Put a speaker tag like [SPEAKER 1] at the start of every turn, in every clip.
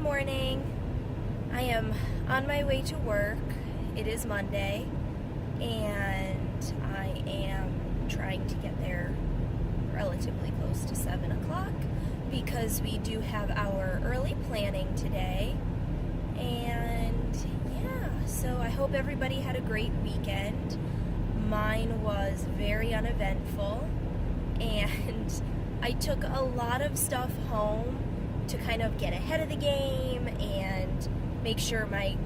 [SPEAKER 1] morning. I am on my way to work. It is Monday, and I am trying to get there relatively close to 7 o'clock because we do have our early planning today. And yeah, so I hope everybody had a great weekend. Mine was very uneventful, and I took a lot of stuff home to kind of get ahead of the game and make sure my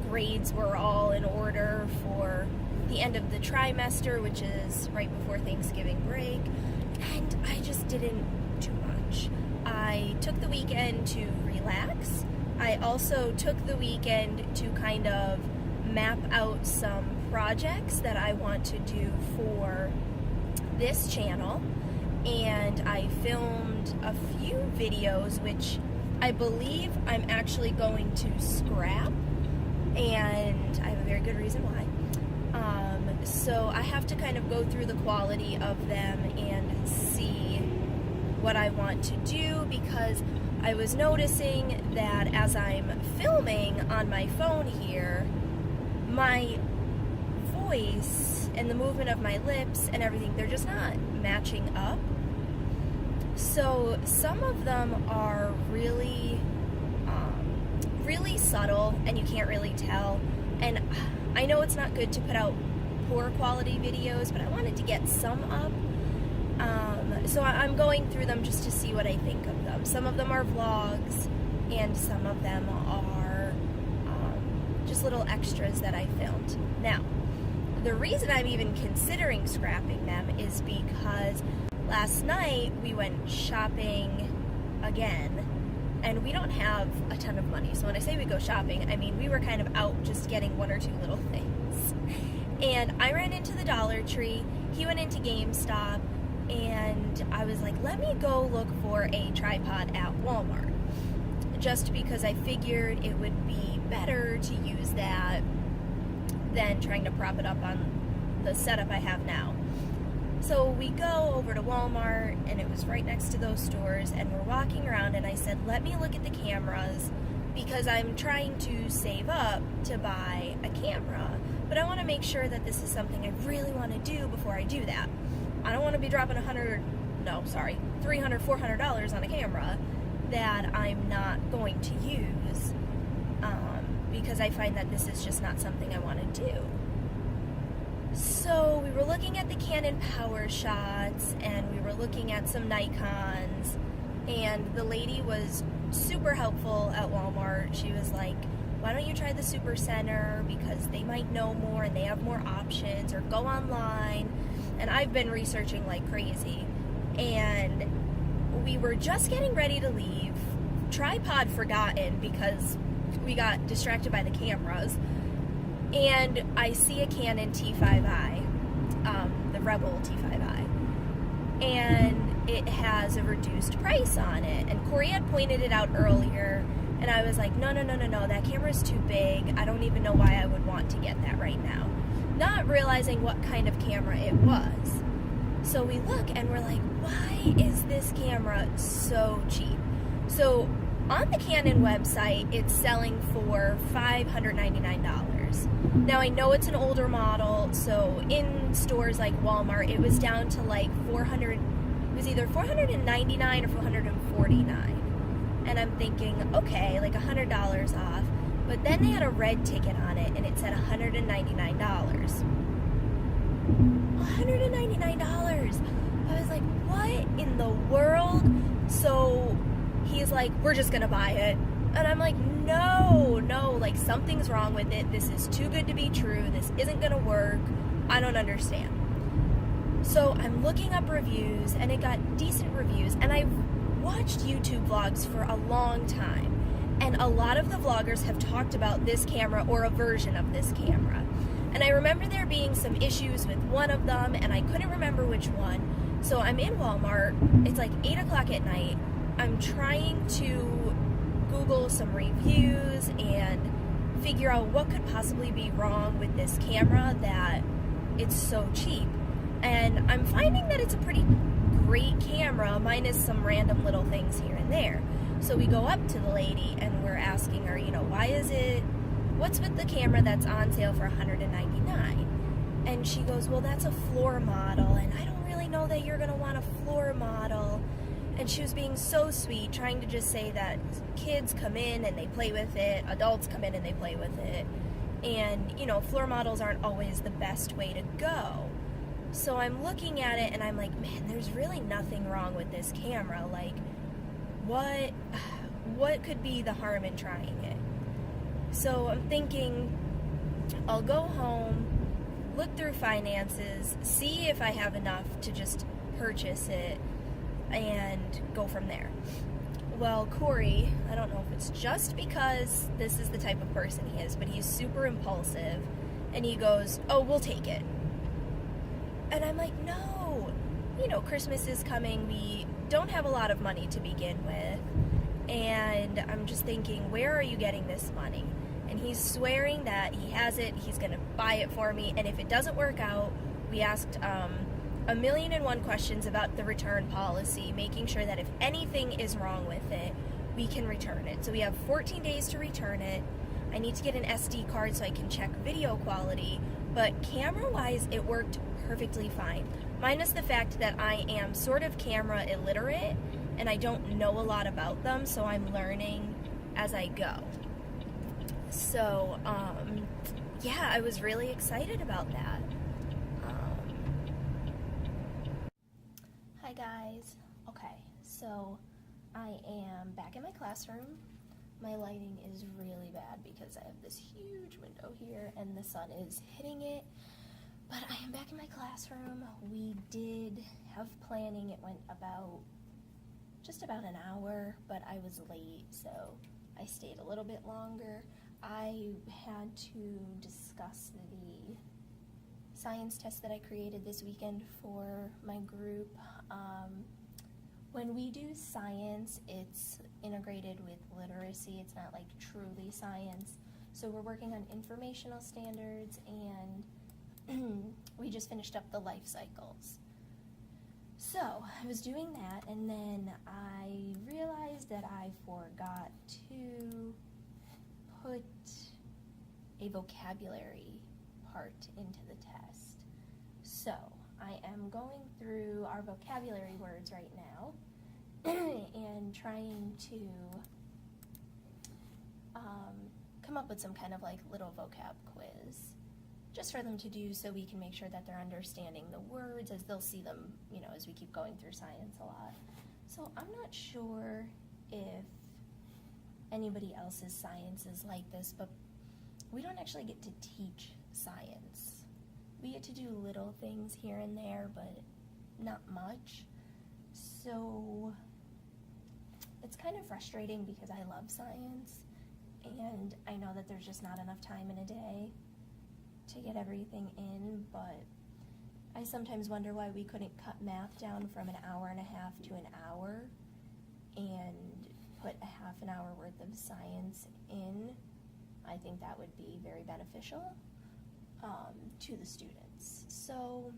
[SPEAKER 1] grades were all in order for the end of the trimester, which is right before Thanksgiving break. And I just didn't do much. I took the weekend to relax. I also took the weekend to kind of map out some projects that I want to do for this channel. And I filmed a few videos, which I believe I'm actually going to scrap, and I have a very good reason why. So I have to kind of go through the quality of them and see what I want to do, because I was noticing that as I'm filming on my phone here, my voice and the movement of my lips and everything, they're just not matching up. So some of them are really subtle and you can't really tell, and I know it's not good to put out poor quality videos, but I wanted to get some up. So I'm going through them just to see what I think of them. Some of them are vlogs and some of them are just little extras that I filmed. Now, the reason I'm even considering scrapping them is because last night we went shopping again, and we don't have a ton of money. So when I say we go shopping, I mean we were kind of out just getting one or two little things. And I ran into the Dollar Tree, he went into GameStop, and I was like, let me go look for a tripod at Walmart. Just because I figured it would be better to use that than trying to prop it up on the setup I have now. So we go over to Walmart, and it was right next to those stores, and we're walking around, and I said, let me look at the cameras, because I'm trying to save up to buy a camera, but I want to make sure that this is something I really want to do before I do that. I don't want to be dropping $300, $400 on a camera that I'm not going to use, because I find that this is just not something I want to do. So we were looking at the Canon PowerShots, and we were looking at some Nikons, and the lady was super helpful at Walmart. She was like, why don't you try the Super Center, because they might know more and they have more options, or go online. And I've been researching like crazy, and we were just getting ready to leave, tripod forgotten because we got distracted by the cameras, and I see a Canon T5i, the Rebel T5i, and it has a reduced price on it, and Corey had pointed it out earlier, and I was like, no, that camera's too big. I don't even know why I would want to get that right now, not realizing what kind of camera it was. So we look, and we're like, why is this camera so cheap? So on the Canon website, it's selling for $599. Now, I know it's an older model, so in stores like Walmart, it was down to like it was either $499 or $449. And I'm thinking, okay, like $100 off. But then they had a red ticket on it, and it said $199. $199! I was like, what in the world? So he's like, we're just gonna buy it. And I'm like, no, like something's wrong with it. This is too good to be true. This isn't gonna work. I don't understand. So I'm looking up reviews, and it got decent reviews, and I've watched YouTube vlogs for a long time, and a lot of the vloggers have talked about this camera or a version of this camera. And I remember there being some issues with one of them, and I couldn't remember which one. So I'm in Walmart, it's like 8 o'clock at night, I'm trying to Google some reviews and figure out what could possibly be wrong with this camera that it's so cheap. And I'm finding that it's a pretty great camera, minus some random little things here and there. So So we go up to the lady and we're asking her, what's with the camera that's on sale for $199? And she goes, well, that's a floor model, and I don't really know that you're going to want a floor model. And she was being so sweet, trying to just say that kids come in and they play with it, adults come in and they play with it. And, floor models aren't always the best way to go. So I'm looking at it and I'm like, man, there's really nothing wrong with this camera. Like, what could be the harm in trying it? So I'm thinking, I'll go home, look through finances, see if I have enough to just purchase it, and go from there. Well, Corey, I don't know if it's just because this is the type of person he is, but he's super impulsive, and he goes, oh, we'll take it. And I'm like, no, Christmas is coming, we don't have a lot of money to begin with, and I'm just thinking, where are you getting this money? And he's swearing that he has it, he's going to buy it for me, and if it doesn't work out, we asked 1,000,001 questions about the return policy, making sure that if anything is wrong with it, we can return it. So we have 14 days to return it. I need to get an SD card so I can check video quality, but camera-wise, it worked perfectly fine, minus the fact that I am sort of camera illiterate, and I don't know a lot about them, so I'm learning as I go. So, yeah, I was really excited about that. Hi guys. Okay, so I am back in my classroom. My lighting is really bad because I have this huge window here and the sun is hitting it. But I am back in my classroom. We did have planning. It went just about an hour, but I was late, so I stayed a little bit longer. I had to discuss the science test that I created this weekend for my group. When we do science, it's integrated with literacy. It's not like truly science. So we're working on informational standards, and we just finished up the life cycles. So I was doing that, and then I realized that I forgot to put a vocabulary part into the test. So I am going through our vocabulary words right now and trying to come up with some kind of like little vocab quiz just for them to do so we can make sure that they're understanding the words as they'll see them, as we keep going through science a lot. So I'm not sure if anybody else's science is like this, but we don't actually get to teach science. We get to do little things here and there, but not much. So it's kind of frustrating because I love science, and I know that there's just not enough time in a day to get everything in, but I sometimes wonder why we couldn't cut math down from an hour and a half to an hour and put a half an hour worth of science in. I think that would be very beneficial to the students. So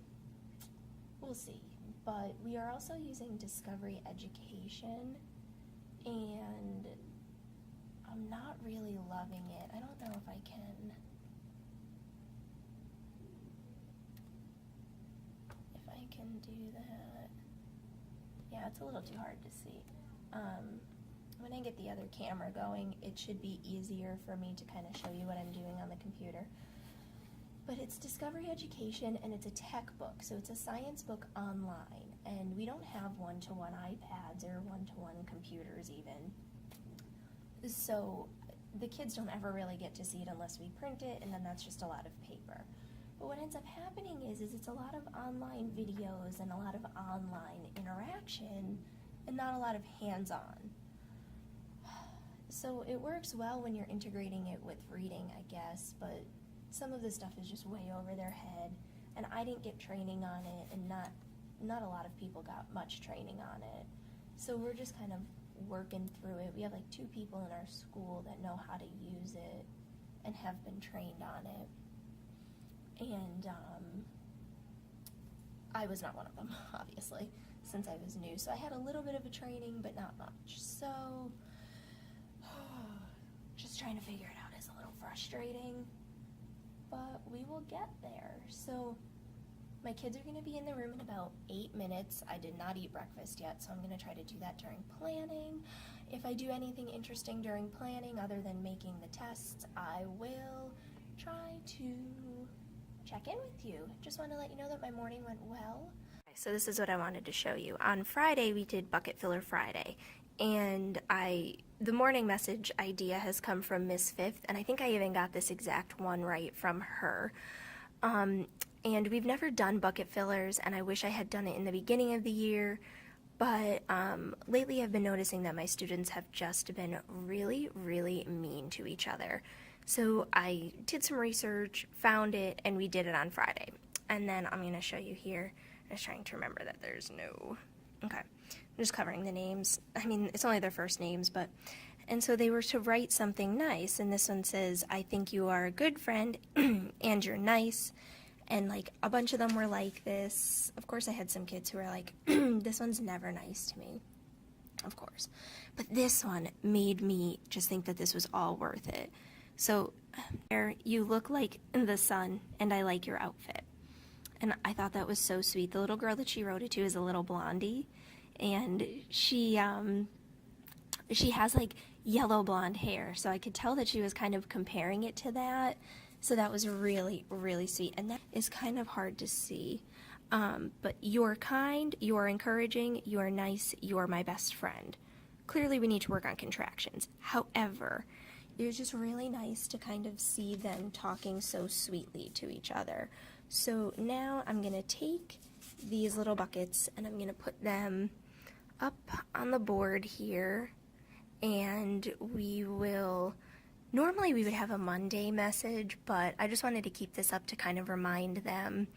[SPEAKER 1] we'll see. But we are also using Discovery Education, and I'm not really loving it. I don't know if I can do that. Yeah, it's a little too hard to see. When I get the other camera going, it should be easier for me to kind of show you what I'm doing on the computer. But it's Discovery Education, and it's a tech book, so it's a science book online, and we don't have one-to-one iPads or one-to-one computers even. So the kids don't ever really get to see it unless we print it, and then that's just a lot of paper. But what ends up happening is it's a lot of online videos and a lot of online interaction and not a lot of hands-on. So it works well when you're integrating it with reading, I guess, but some of the stuff is just way over their head, and I didn't get training on it, and not a lot of people got much training on it. So we're just kind of working through it. We have like 2 people in our school that know how to use it and have been trained on it. And I was not one of them, obviously, since I was new. So I had a little bit of a training, but not much. So trying to figure it out is a little frustrating, but we will get there. So my kids are going to be in the room in about 8 minutes. I did not eat breakfast yet, so I'm going to try to do that during planning. If I do anything interesting during planning other than making the tests, I will try to check in with you. Just want to let you know that my morning went well. So this is what I wanted to show you. On Friday, we did Bucket Filler Friday, and the morning message idea has come from Miss Fifth, and I think I even got this exact one right from her. And we've never done bucket fillers, and I wish I had done it in the beginning of the year, but lately I've been noticing that my students have just been really, really mean to each other. So I did some research, found it, and we did it on Friday. And then I'm going to show you here. I was trying to remember that there's no... Okay, I'm just covering the names. I mean, it's only their first names, but... And so they were to write something nice, and this one says, "I think you are a good friend, and you're nice." And like a bunch of them were like this. Of course I had some kids who were like, "This one's never nice to me." Of course. But this one made me just think that this was all worth it. So, there, "You look like the sun, and I like your outfit." And I thought that was so sweet. The little girl that she wrote it to is a little blondie, and she has like yellow blonde hair, so I could tell that she was kind of comparing it to that. So that was really, really sweet, and that is kind of hard to see. But "You're kind, you're encouraging, you're nice, you're my best friend." Clearly we need to work on contractions. However, it was just really nice to kind of see them talking so sweetly to each other. So now I'm going to take these little buckets and I'm going to put them up on the board here, and we will... Normally we would have a Monday message, but I just wanted to keep this up to kind of remind them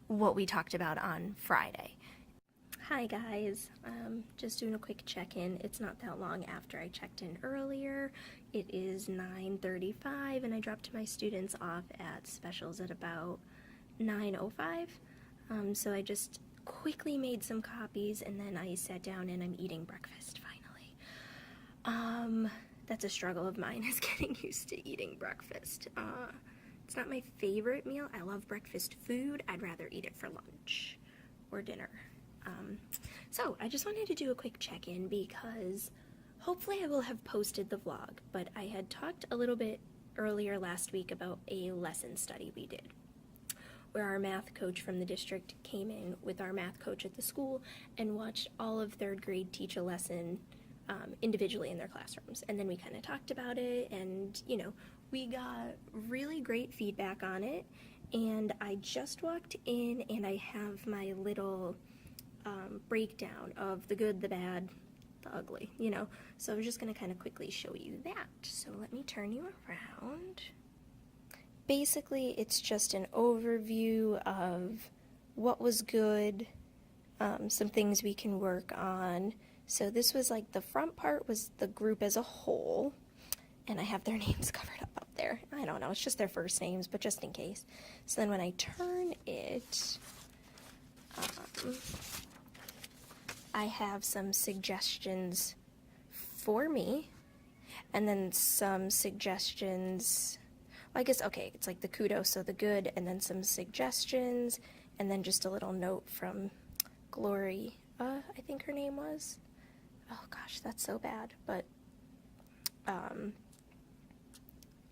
[SPEAKER 1] what we talked about on Friday. Hi guys, just doing a quick check-in. It's not that long after I checked in earlier. It is 9:35 and I dropped my students off at specials at about 9:05. So I just quickly made some copies and then I sat down and I'm eating breakfast finally. That's a struggle of mine, is getting used to eating breakfast. It's not my favorite meal. I love breakfast food. I'd rather eat it for lunch or dinner. So I just wanted to do a quick check-in because hopefully I will have posted the vlog, but I had talked a little bit earlier last week about a lesson study we did, where our math coach from the district came in with our math coach at the school and watched all of 3rd grade teach a lesson individually in their classrooms. And then we kind of talked about it, and you know, we got really great feedback on it. And I just walked in and I have my little breakdown of the good, the bad, the ugly, you know. So I'm just going to kind of quickly show you that. So let me turn you around. Basically, it's just an overview of what was good, some things we can work on. So this was like, the front part was the group as a whole, and I have their names covered up there. I don't know, it's just their first names, but just in case. So then when I turn it, I have some suggestions for me, and then some suggestions, well, I guess, okay, it's like the kudos, so the good, and then some suggestions, and then just a little note from Glory, I think her name was. Oh gosh, that's so bad, but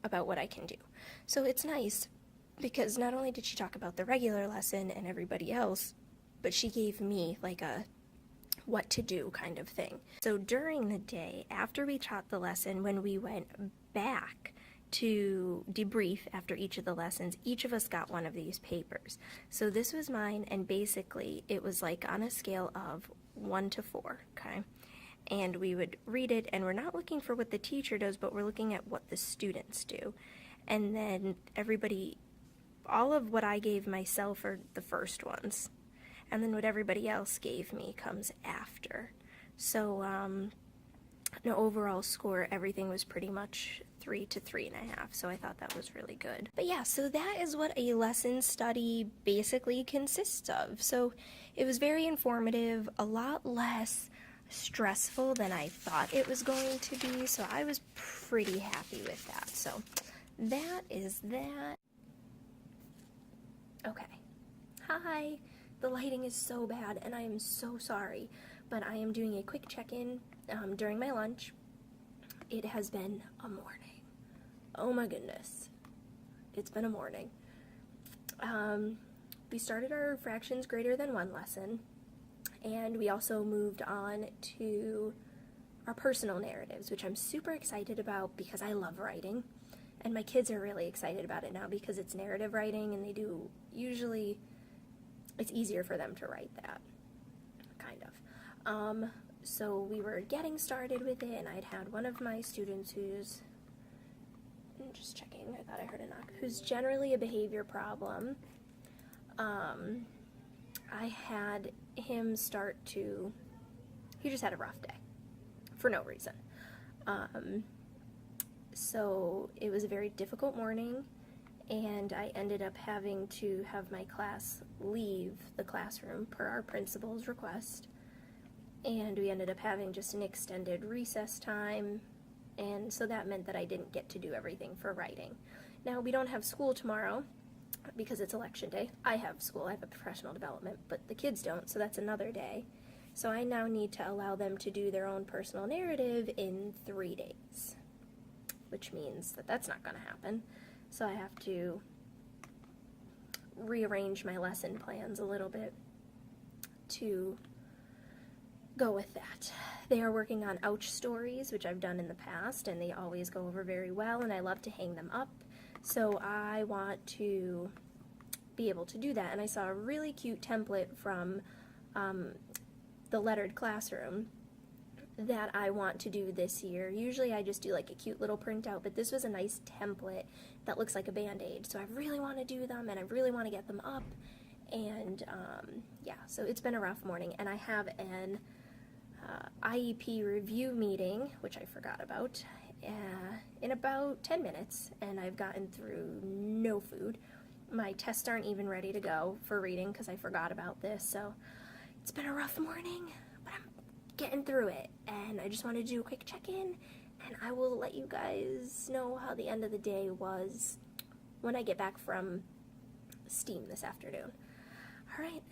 [SPEAKER 1] about what I can do. So it's nice because not only did she talk about the regular lesson and everybody else, but she gave me like a what to do kind of thing. So during the day, after we taught the lesson, when we went back to debrief after each of the lessons, each of us got one of these papers. So this was mine, and basically it was like on a scale of 1 to 4, okay? And we would read it, and we're not looking for what the teacher does, but we're looking at what the students do. And then everybody, all of what I gave myself are the first ones, and then what everybody else gave me comes after. So the overall score, everything was pretty much 3 to 3.5, so I thought that was really good. But yeah, so that is what a lesson study basically consists of. So it was very informative, a lot less stressful than I thought it was going to be, so I was pretty happy with that. So that is that. Okay. Hi. The lighting is so bad, and I am so sorry, but I am doing a quick check-in during my lunch. It has been a morning. Oh my goodness. It's been a morning. We started our fractions greater than 1 lesson, and we also moved on to our personal narratives, which I'm super excited about because I love writing, and my kids are really excited about it now because it's narrative writing, and usually it's easier for them to write that, kind of. So we were getting started with it, and I'd had one of my students I'm just checking, I thought I heard a knock, who's generally a behavior problem. I had him he just had a rough day, for no reason. So it was a very difficult morning, and I ended up having to have my class leave the classroom per our principal's request, and we ended up having just an extended recess time, and so that meant that I didn't get to do everything for writing. Now, we don't have school tomorrow because it's election day. I have school, I have a professional development, but the kids don't, so that's another day. So I now need to allow them to do their own personal narrative in 3 days, which means that that's not going to happen. So I have to rearrange my lesson plans a little bit to go with that. They are working on ouch stories, which I've done in the past, and they always go over very well, and I love to hang them up. So I want to be able to do that, and I saw a really cute template from the Lettered Classroom that I want to do this year. Usually I just do like a cute little printout, but this was a nice template that looks like a band-aid, so I really want to do them, and I really want to get them up, and yeah, so it's been a rough morning, and I have an IEP review meeting, which I forgot about, in about 10 minutes, and I've gotten through no food. My tests aren't even ready to go for reading because I forgot about this, so it's been a rough morning, but I'm getting through it, and I just wanted to do a quick check-in, and I will let you guys know how the end of the day was when I get back from STEAM this afternoon. All right,